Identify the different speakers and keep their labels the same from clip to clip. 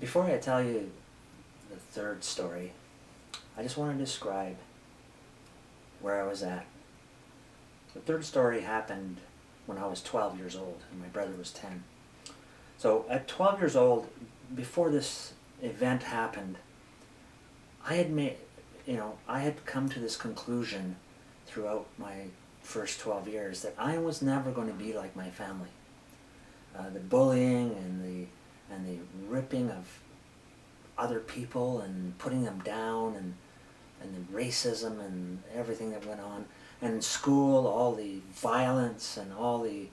Speaker 1: Before I tell you the third story, I just want to describe where I was at. The third story happened when I was 12 years old and my brother was 10. So at 12 years old, before this event happened, I had come to this conclusion throughout my first 12 years that I was never going to be like my family. The bullying and the ripping of other people and putting them down and the racism and everything that went on. And in school, all the violence and all the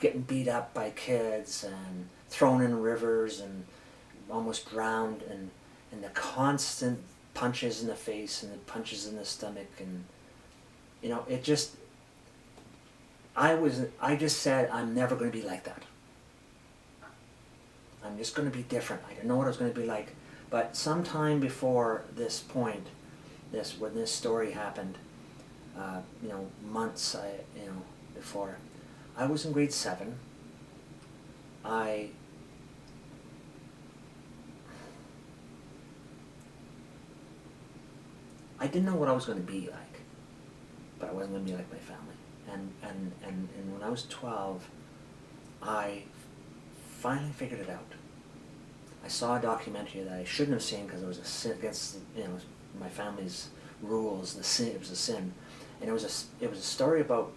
Speaker 1: getting beat up by kids and thrown in rivers and almost drowned and the constant punches in the face and the punches in the stomach and it just I just said I'm never going to be like that. I'm just going to be different. I didn't know what I was going to be like. But sometime before this point, when this story happened, months before, I was in grade 7. I didn't know what I was going to be like, but I wasn't going to be like my family. And when I was 12, I finally figured it out. I saw a documentary that I shouldn't have seen because it was a sin against my family's rules. It was a sin, and it was a story about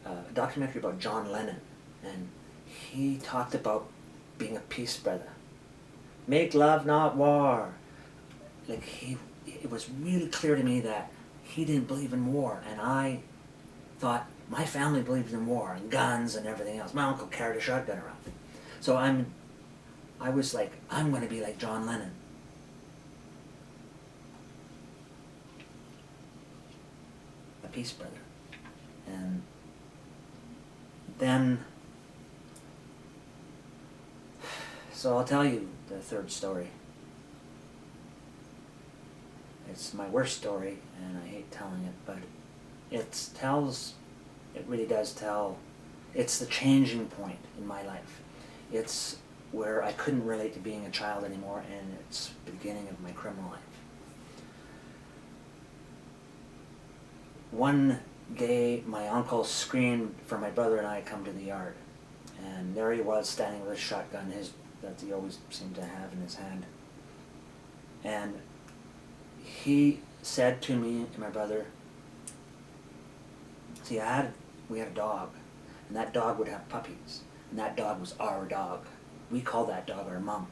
Speaker 1: a documentary about John Lennon, and he talked about being a peace brother. Make love, not war. It was really clear to me that he didn't believe in war, and I thought my family believed in war and guns and everything else. My uncle carried a shotgun around. So I was like, I'm going to be like John Lennon. A peace brother. And then, so I'll tell you the third story. It's my worst story, and I hate telling it, but it really does tell, it's the changing point in my life. It's where I couldn't relate to being a child anymore, and it's the beginning of my criminal life. One day, my uncle screamed for my brother and I to come to the yard, and there he was standing with a shotgun, that he always seemed to have in his hand. And he said to me and my brother, see, we had a dog, and that dog would have puppies, and that dog was our dog. We called that dog our mom.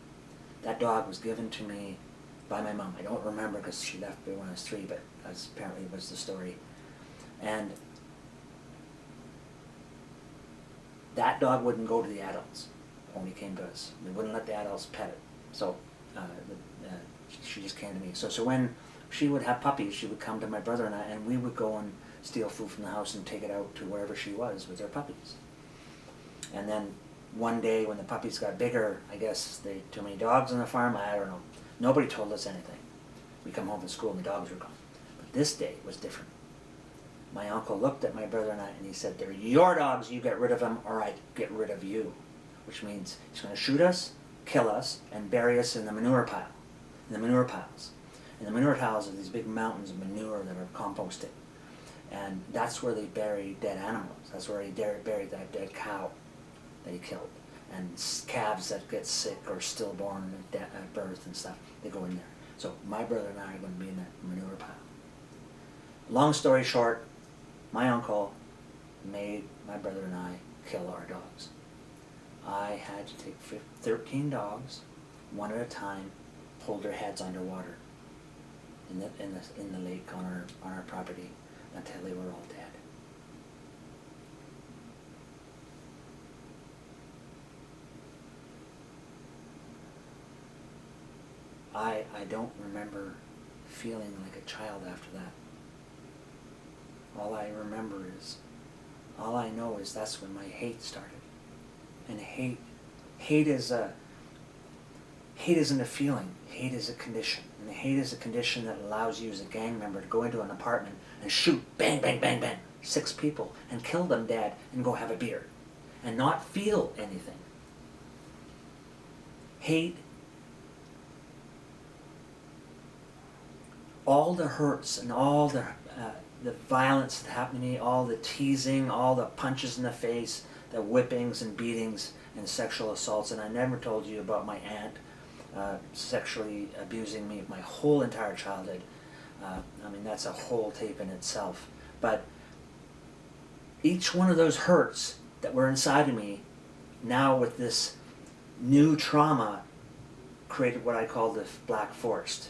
Speaker 1: That dog was given to me by my mom. I don't remember because she left me when I was 3, but that's apparently was the story. And that dog wouldn't go to the adults when he came to us. They wouldn't let the adults pet it. So she just came to me. So when she would have puppies, she would come to my brother and I, and we would go and steal food from the house and take it out to wherever she was with her puppies. And then one day when the puppies got bigger, I guess too many dogs on the farm, I don't know. Nobody told us anything. We come home from school and the dogs were gone. But this day was different. My uncle looked at my brother and I and he said, they're your dogs, you get rid of them or I get rid of you. Which means he's going to shoot us, kill us, and bury us in the manure pile. In the manure piles. And the manure piles are these big mountains of manure that are composted. And that's where they bury dead animals. That's where he buried that dead cow that he killed. And calves that get sick or stillborn at birth and stuff, they go in there. So my brother and I are going to be in that manure pile. Long story short, my uncle made my brother and I kill our dogs. I had to take 13 dogs, one at a time, hold their heads underwater in the lake on our property until they were all dead. I don't remember feeling like a child after that. All I know is that's when my hate started. And hate isn't a feeling. Hate is a condition. And hate is a condition that allows you as a gang member to go into an apartment and shoot, bang, bang, bang, bang, 6 people and kill them dead and go have a beer and not feel anything. hate all the hurts and all the violence that happened to me, all the teasing, all the punches in the face, the whippings and beatings and sexual assaults. And I never told you about my aunt sexually abusing me my whole entire childhood. I mean, that's a whole tape in itself. But each one of those hurts that were inside of me, now with this new trauma, created what I call the black forest.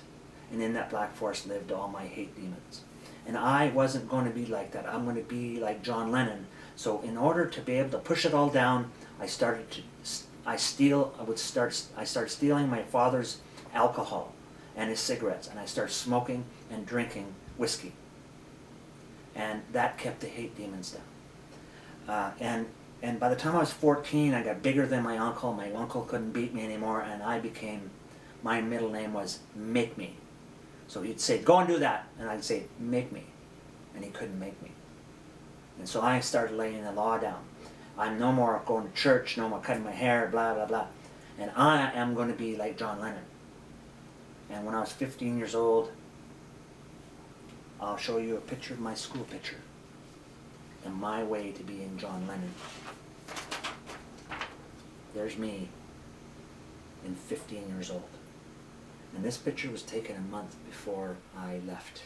Speaker 1: And in that black forest lived all my hate demons. And I wasn't going to be like that. I'm going to be like John Lennon. So in order to be able to push it all down, I started stealing my father's alcohol and his cigarettes, and I started smoking and drinking whiskey. And that kept the hate demons down. And by the time I was 14, I got bigger than my uncle. My uncle couldn't beat me anymore, and my middle name was Make Me. So he'd say, go and do that. And I'd say, make me. And he couldn't make me. And so I started laying the law down. I'm no more going to church, no more cutting my hair, blah, blah, blah. And I am going to be like John Lennon. And when I was 15 years old, I'll show you a picture of my school picture and my way to being John Lennon. There's me in 15 years old. And this picture was taken a month before I left.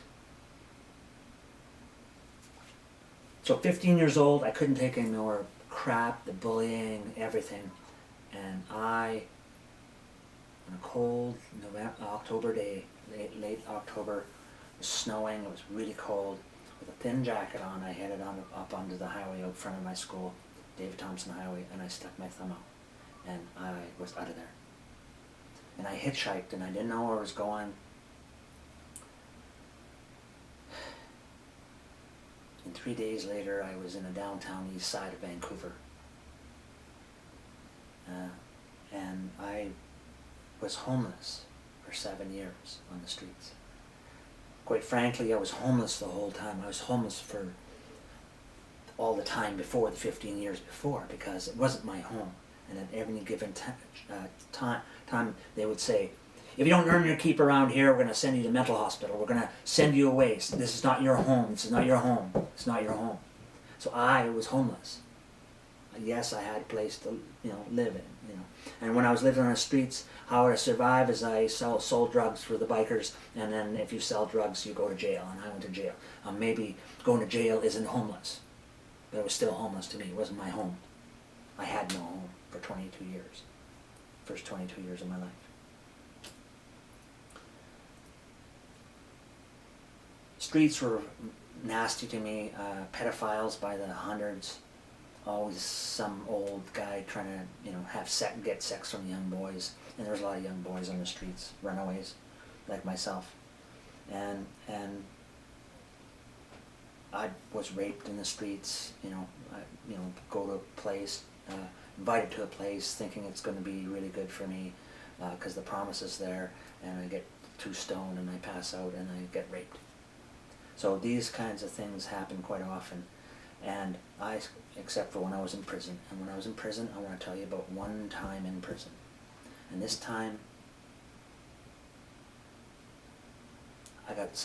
Speaker 1: So 15 years old, I couldn't take any more crap, the bullying, everything. And I, on a cold October day, late October, it was snowing, it was really cold, with a thin jacket on, I headed up onto the highway out front of my school, David Thompson Highway, and I stuck my thumb out. And I was out of there. And I hitchhiked, and I didn't know where I was going. And 3 days later, I was in the downtown east side of Vancouver. And I was homeless for 7 years on the streets. Quite frankly, I was homeless the whole time. I was homeless for all the time before, the 15 years before, because it wasn't my home. And at every given time, they would say, if you don't earn your keep around here, we're going to send you to mental hospital. We're going to send you away. This is not your home. This is not your home. It's not your home. So I was homeless. Yes, I had a place to, live in, And when I was living on the streets, how would I survive is I sold drugs for the bikers, and then if you sell drugs, you go to jail, and I went to jail. Maybe going to jail isn't homeless, but it was still homeless to me. It wasn't my home. I had no home for 22 years. First 22 years of my life. Streets were nasty to me, pedophiles by the hundreds. Always some old guy trying to, get sex from young boys. And there was a lot of young boys on the streets, runaways, like myself. And I was raped in the streets, go to a place, invited to a place thinking it's going to be really good for me because the promise is there, and I get too stoned and I pass out and I get raped. So these kinds of things happen quite often, and except for when I was in prison. And when I was in prison, I want to tell you about one time in prison. And this time, I got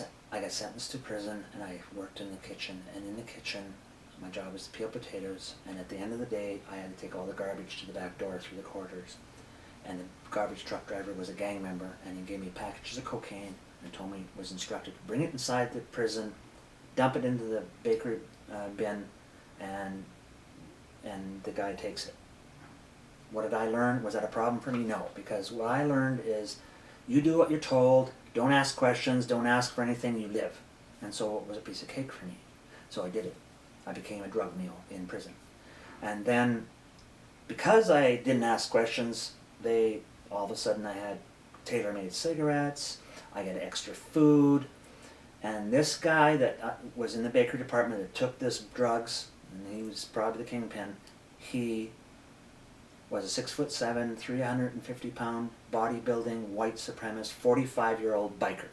Speaker 1: sentenced to prison, and I worked in the kitchen. And in the kitchen, my job was to peel potatoes, and at the end of the day, I had to take all the garbage to the back door through the corridors. And the garbage truck driver was a gang member, and he gave me packages of cocaine and told me, was instructed to bring it inside the prison, dump it into the bakery bin, and the guy takes it. What did I learn? Was that a problem for me? No, because what I learned is you do what you're told, don't ask questions, don't ask for anything, you live. And so it was a piece of cake for me. So I did it. I became a drug mule in prison. And then, because I didn't ask questions, all of a sudden I had tailor-made cigarettes, I got extra food, and this guy that was in the bakery department that took this drugs, and he was probably the kingpin, he was a 6'7", 350-pound, bodybuilding, white supremacist, 45-year-old biker.